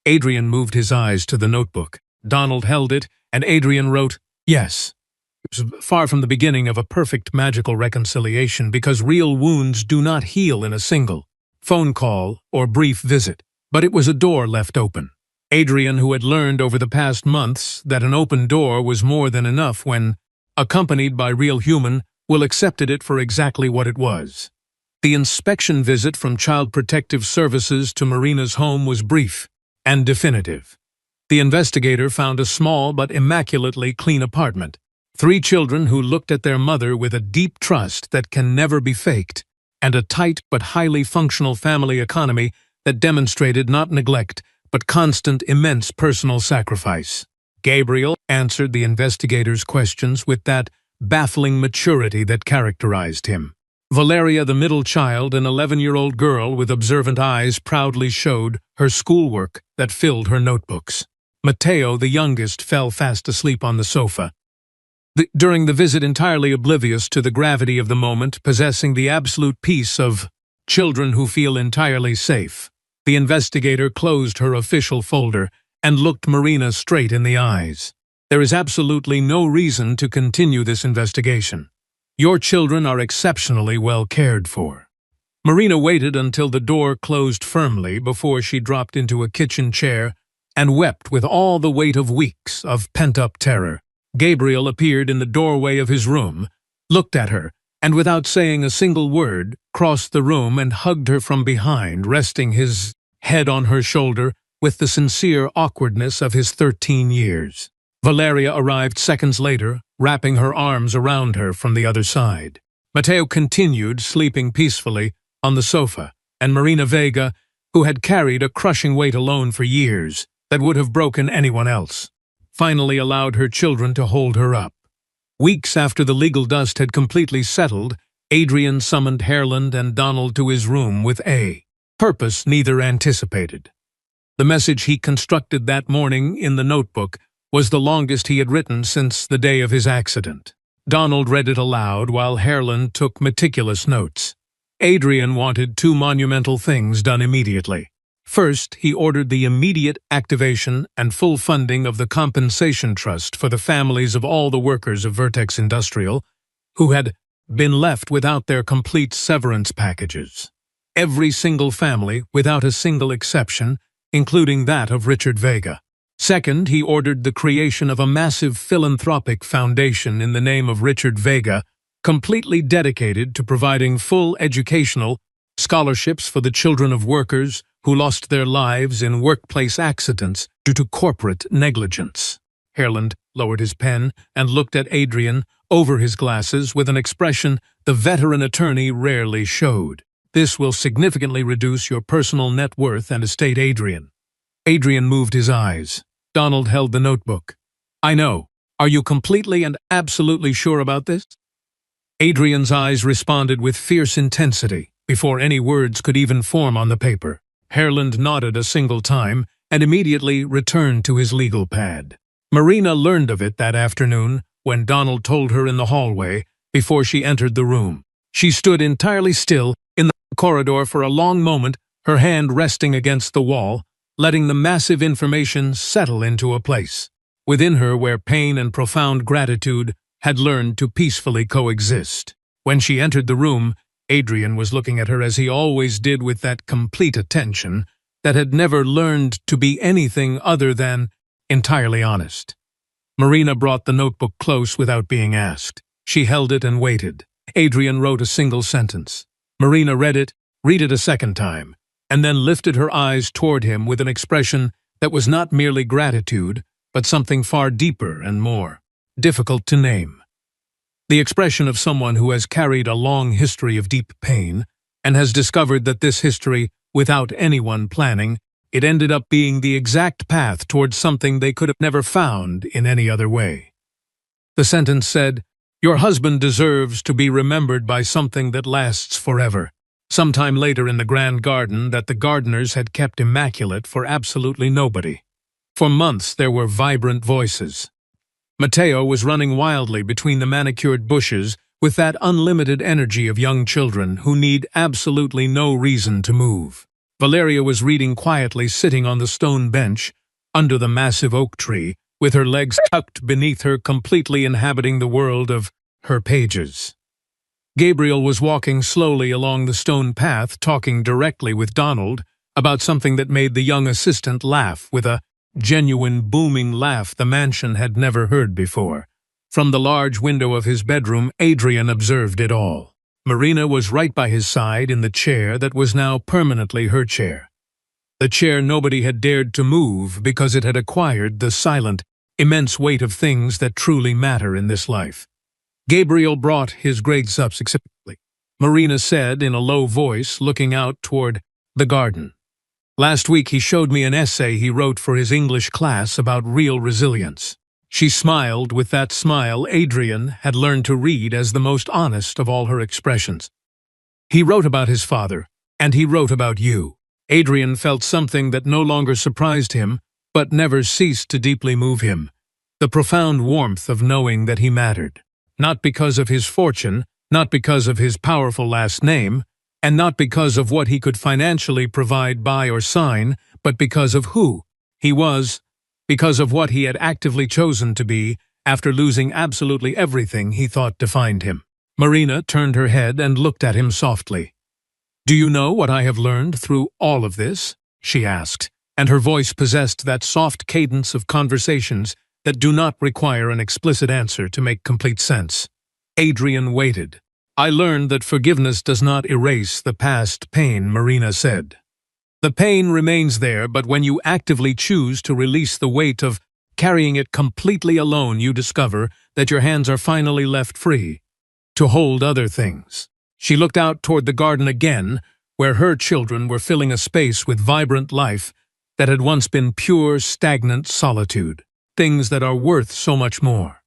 Adrian moved his eyes to the notebook. Donald held it, and Adrian wrote, "Yes." It was far from the beginning of a perfect magical reconciliation, because real wounds do not heal in a single phone call or brief visit. But it was a door left open. Adrian, who had learned over the past months that an open door was more than enough when, accompanied by real human, accepted it for exactly what it was. The inspection visit from Child Protective Services to Marina's home was brief and definitive. The investigator found a small but immaculately clean apartment, 3 children who looked at their mother with a deep trust that can never be faked, and a tight but highly functional family economy that demonstrated not neglect, but constant, immense personal sacrifice. Gabriel answered the investigator's questions with that baffling maturity that characterized him. Valeria, the middle child, an 11-year-old girl with observant eyes, proudly showed her schoolwork that filled her notebooks. Matteo, the youngest, fell fast asleep on the sofa, during the visit entirely oblivious to the gravity of the moment, possessing the absolute peace of children who feel entirely safe. The investigator closed her official folder and looked Marina straight in the eyes. "There is absolutely no reason to continue this investigation. Your children are exceptionally well cared for." Marina waited until the door closed firmly before she dropped into a kitchen chair and wept with all the weight of weeks of pent-up terror. Gabriel appeared in the doorway of his room, looked at her, and without saying a single word, crossed the room and hugged her from behind, resting his head on her shoulder with the sincere awkwardness of his 13 years. Valeria arrived seconds later, wrapping her arms around her from the other side. Matteo continued sleeping peacefully on the sofa, and Marina Vega, who had carried a crushing weight alone for years that would have broken anyone else, finally allowed her children to hold her up. Weeks after the legal dust had completely settled, Adrian summoned Harland and Donald to his room with a purpose neither anticipated. The message he constructed that morning in the notebook was the longest he had written since the day of his accident. Donald read it aloud while Harlan took meticulous notes. Adrian wanted two monumental things done immediately. First, he ordered the immediate activation and full funding of the compensation trust for the families of all the workers of Vertex Industrial who had been left without their complete severance packages. Every single family, without a single exception, including that of Richard Vega. Second, he ordered the creation of a massive philanthropic foundation in the name of Richard Vega, completely dedicated to providing full educational scholarships for the children of workers who lost their lives in workplace accidents due to corporate negligence. Harlan lowered his pen and looked at Adrian over his glasses with an expression the veteran attorney rarely showed. This will significantly reduce your personal net worth and estate, Adrian. Adrian moved his eyes. Donald held the notebook. I know. Are you completely and absolutely sure about this? Adrian's eyes responded with fierce intensity before any words could even form on the paper. Harlan nodded a single time and immediately returned to his legal pad. Marina learned of it that afternoon when Donald told her in the hallway before she entered the room. She stood entirely still in the corridor for a long moment, her hand resting against the wall, letting the massive information settle into a place within her where pain and profound gratitude had learned to peacefully coexist. When she entered the room, Adrian was looking at her as he always did, with that complete attention that had never learned to be anything other than entirely honest. Marina brought the notebook close without being asked. She held it and waited. Adrian wrote a single sentence. Marina read it a second time, and then lifted her eyes toward him with an expression that was not merely gratitude, but something far deeper and more difficult to name. The expression of someone who has carried a long history of deep pain and has discovered that this history, without anyone planning, it ended up being the exact path towards something they could have never found in any other way. The sentence said, "Your husband deserves to be remembered by something that lasts forever." Sometime later in the grand garden that the gardeners had kept immaculate for absolutely nobody. For months there were vibrant voices. Mateo was running wildly between the manicured bushes with that unlimited energy of young children who need absolutely no reason to move. Valeria was reading quietly, sitting on the stone bench under the massive oak tree, with her legs tucked beneath her, completely inhabiting the world of her pages. Gabriel was walking slowly along the stone path, talking directly with Donald about something that made the young assistant laugh with a genuine booming laugh the mansion had never heard before. From the large window of his bedroom, Adrian observed it all. Marina was right by his side in the chair that was now permanently her chair. The chair nobody had dared to move because it had acquired the silent, immense weight of things that truly matter in this life. Gabriel brought his grades up successfully, Marina said in a low voice, looking out toward the garden. Last week he showed me an essay he wrote for his English class about real resilience. She smiled with that smile Adrian had learned to read as the most honest of all her expressions. He wrote about his father, and he wrote about you. Adrian felt something that no longer surprised him, but never ceased to deeply move him. The profound warmth of knowing that he mattered. Not because of his fortune, not because of his powerful last name, and not because of what he could financially provide, buy, or sign, but because of who he was, because of what he had actively chosen to be after losing absolutely everything he thought defined him. Marina turned her head and looked at him softly. "Do you know what I have learned through all of this?" she asked, and her voice possessed that soft cadence of conversations that do not require an explicit answer to make complete sense. Adrian waited. "I learned that forgiveness does not erase the past pain," Marina said. "The pain remains there, but when you actively choose to release the weight of carrying it completely alone, you discover that your hands are finally left free to hold other things." She looked out toward the garden again, where her children were filling a space with vibrant life that had once been pure, stagnant solitude, things that are worth so much more.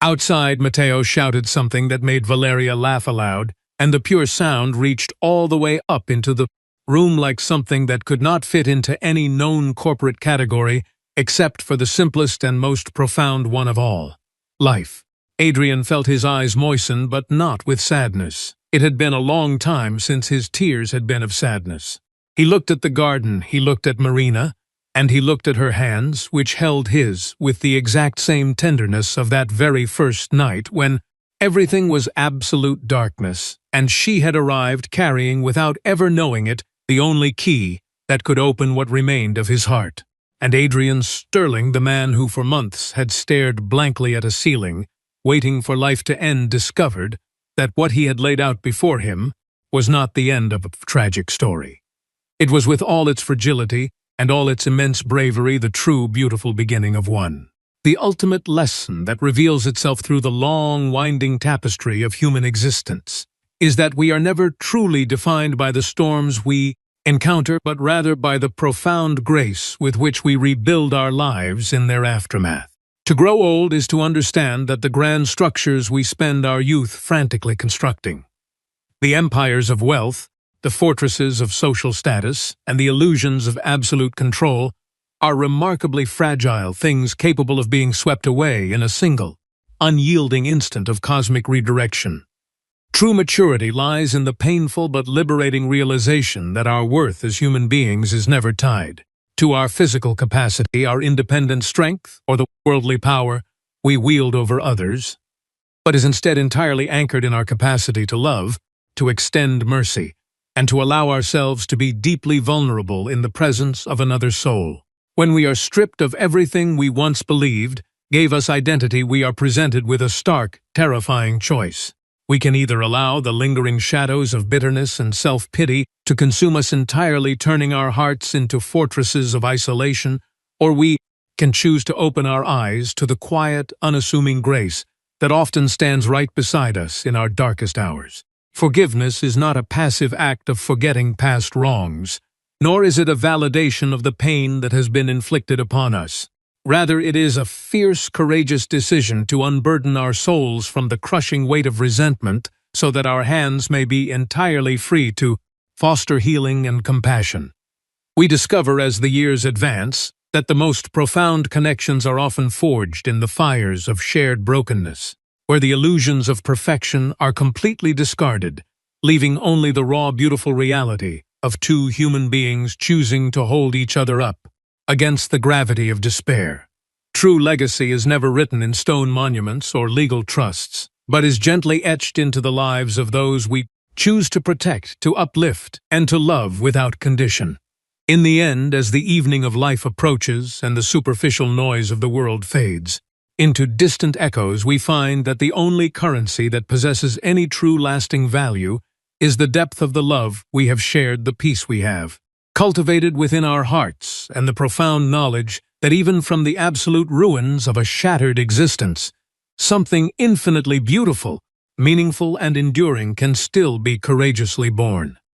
Outside, Mateo shouted something that made Valeria laugh aloud, and the pure sound reached all the way up into the room like something that could not fit into any known corporate category except for the simplest and most profound one of all: life. Adrian felt his eyes moisten, but not with sadness. It had been a long time since his tears had been of sadness. He looked at the garden, he looked at Marina, and he looked at her hands, which held his with the exact same tenderness of that very first night when everything was absolute darkness, and she had arrived carrying, without ever knowing it, the only key that could open what remained of his heart. And Adrian Sterling, the man who for months had stared blankly at a ceiling, waiting for life to end, discovered that what he had laid out before him was not the end of a tragic story. It was, with all its fragility and all its immense bravery, the true, beautiful beginning of one. The ultimate lesson that reveals itself through the long, winding tapestry of human existence is that we are never truly defined by the storms we encounter, but rather by the profound grace with which we rebuild our lives in their aftermath. To grow old is to understand that the grand structures we spend our youth frantically constructing, the empires of wealth, the fortresses of social status, and the illusions of absolute control, are remarkably fragile things capable of being swept away in a single, unyielding instant of cosmic redirection. True maturity lies in the painful but liberating realization that our worth as human beings is never tied to our physical capacity, our independent strength, or the worldly power we wield over others, but is instead entirely anchored in our capacity to love, to extend mercy, and to allow ourselves to be deeply vulnerable in the presence of another soul. When we are stripped of everything we once believed gave us identity, we are presented with a stark, terrifying choice. We can either allow the lingering shadows of bitterness and self-pity to consume us entirely, turning our hearts into fortresses of isolation, or we can choose to open our eyes to the quiet, unassuming grace that often stands right beside us in our darkest hours. Forgiveness is not a passive act of forgetting past wrongs, nor is it a validation of the pain that has been inflicted upon us. Rather, it is a fierce, courageous decision to unburden our souls from the crushing weight of resentment so that our hands may be entirely free to foster healing and compassion. We discover as the years advance that the most profound connections are often forged in the fires of shared brokenness, where the illusions of perfection are completely discarded, leaving only the raw, beautiful reality of two human beings choosing to hold each other up against the gravity of despair. True legacy is never written in stone monuments or legal trusts, but is gently etched into the lives of those we choose to protect, to uplift, and to love without condition. In the end, as the evening of life approaches and the superficial noise of the world fades into distant echoes, we find that the only currency that possesses any true lasting value is the depth of the love we have shared, the peace we have cultivated within our hearts, and the profound knowledge that even from the absolute ruins of a shattered existence, something infinitely beautiful, meaningful, and enduring can still be courageously born.